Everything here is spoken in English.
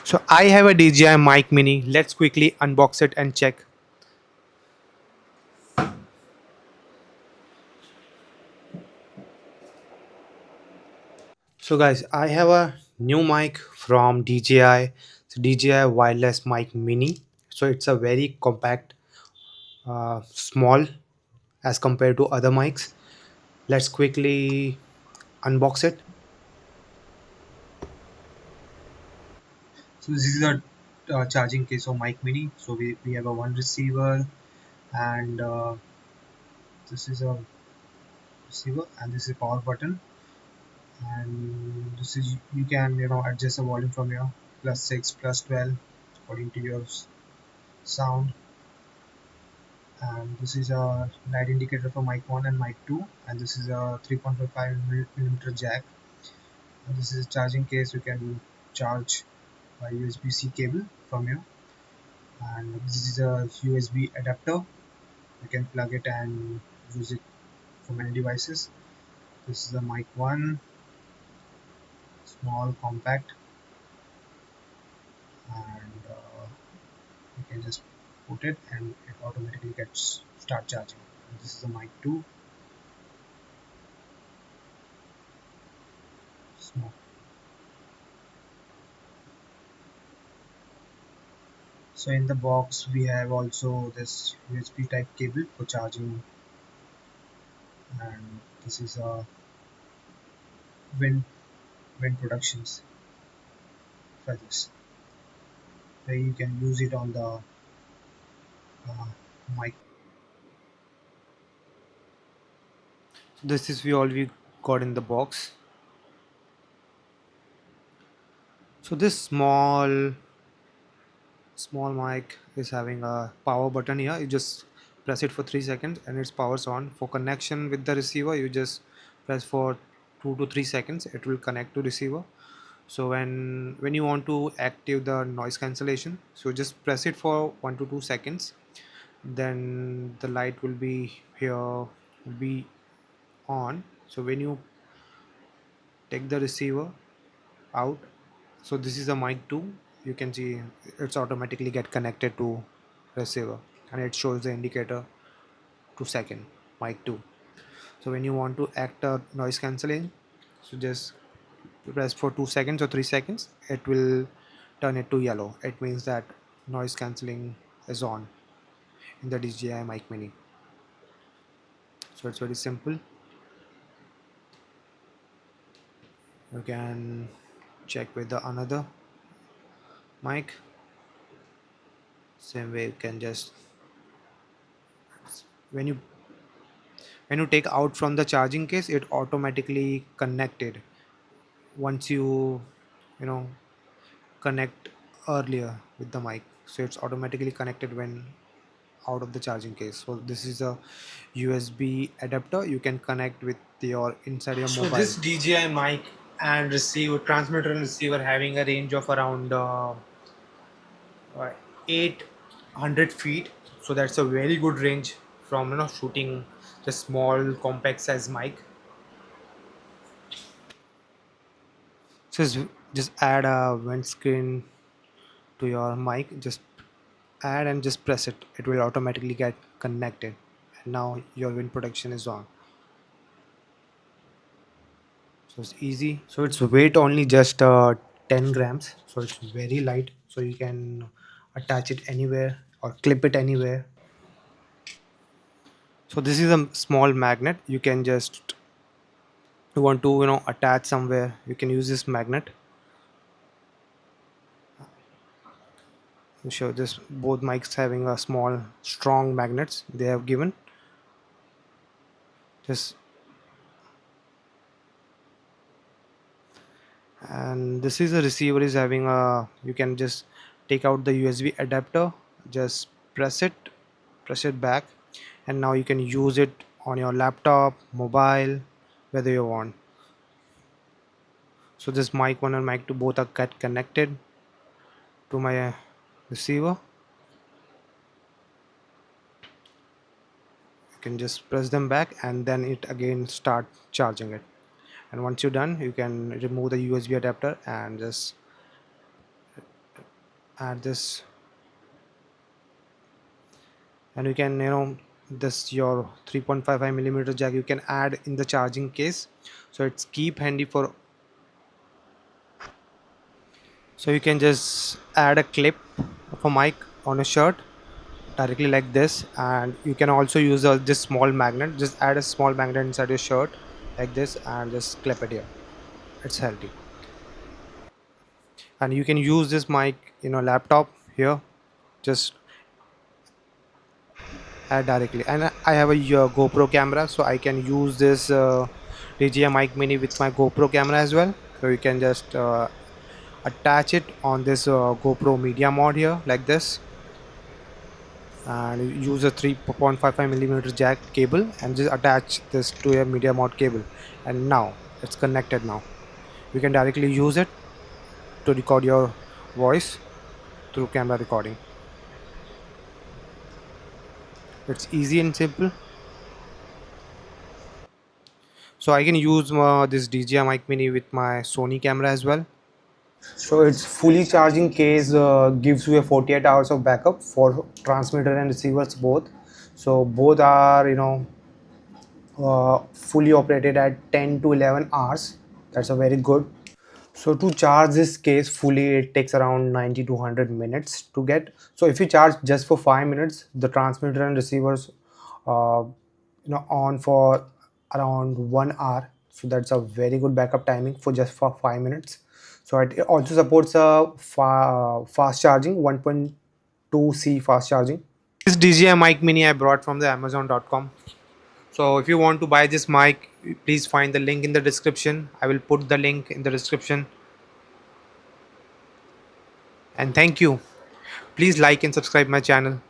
So I have a DJI Mic Mini. Let's quickly unbox it and check. So guys, I have a new mic from DJI. It's DJI Wireless Mic Mini. So it's a very compact, small as compared to other mics. Let's quickly unbox it. So this is a charging case of Mic Mini. So we have a one receiver and this is a receiver and this is a power button, and this is you can adjust the volume from your +6 +12 according to your sound. And this is a light indicator for mic 1 and mic 2, and this is a 3.55 millimeter jack, and this is a charging case. You can charge by USB-C cable from here, and this is a USB adapter. You can plug it and use it for many devices. This is the mic 1, small, compact, and you can just put it and it automatically gets start charging. And this is the mic 2, small. So in the box we have also this USB type cable for charging, and this is a wind productions for this, where you can use it on the mic. This is all we got in the box. So this small mic is having a power button here. You just press it for 3 seconds and it's powers on. For connection with the receiver, you just press for 2 to 3 seconds, it will connect to receiver. So when you want to active the noise cancellation, so just press it for 1 to 2 seconds, then the light will be here, will be on. So when you take the receiver out, so this is a mic 2, you can see it's automatically get connected to receiver, and it shows the indicator 2 second mic 2. So when you want to act a noise cancelling, so just press for 2 seconds or 3 seconds, it will turn it to yellow. It means that noise cancelling is on in the DJI Mic Mini. So it's very simple. You can check with the another mic. Same way, you can just when you take out from the charging case, it automatically connected once you know connect earlier with the mic, so it's automatically connected when out of the charging case. So this is a USB adapter, you can connect with your inside your mobile. So this DJI mic and receiver, transmitter and receiver, having a range of around 800 feet. So that's a very good range from shooting the small compact size mic. So just add a windscreen to your mic, just add and just press it, it will automatically get connected, and now your wind protection is on. So it's easy. So it's weight only just 10 grams, so it's very light, so you can attach it anywhere or clip it anywhere. So this is a small magnet, you can just, you want to attach somewhere, you can use this magnet. So this both mics having a small strong magnets they have given. Just, and this is a receiver is having a, you can just take out the USB adapter, just press it back, and now you can use it on your laptop, mobile, whether you want. So this mic 1 and mic 2 both are get connected to my receiver. You can just press them back and then it again start charging it, and once you're done you can remove the USB adapter and just add this, and you can, this your 3.55 millimeter jack you can add in the charging case, so it's keep handy for. So you can just add a clip of a mic on a shirt directly like this, and you can also use this small magnet. Just add a small magnet inside your shirt like this and just clip it here. It's healthy, and you can use this mic in a laptop here. Just add directly, and I have a GoPro camera, so I can use this DJI Mic Mini with my GoPro camera as well. So you can just attach it on this GoPro media mod here like this, and use a 3.55 millimeter jack cable and just attach this to a media mod cable, and now it's connected. Now you can directly use it to record your voice through camera recording. It's easy and simple. So I can use this DJI Mic Mini with my Sony camera as well. So its fully charging case gives you a 48 hours of backup for transmitter and receivers both. So both are, fully operated at 10 to 11 hours. That's a very good. So to charge this case fully, it takes around 90 to 100 minutes to get. So if you charge just for 5 minutes, the transmitter and receivers on for around 1 hour. So that's a very good backup timing for just for 5 minutes. So it also supports a fast charging, 1.2C fast charging. This DJI Mic Mini I brought from the Amazon.com. So if you want to buy this mic, please find the link in the description. I will put the link in the description. And thank you. Please like and subscribe my channel.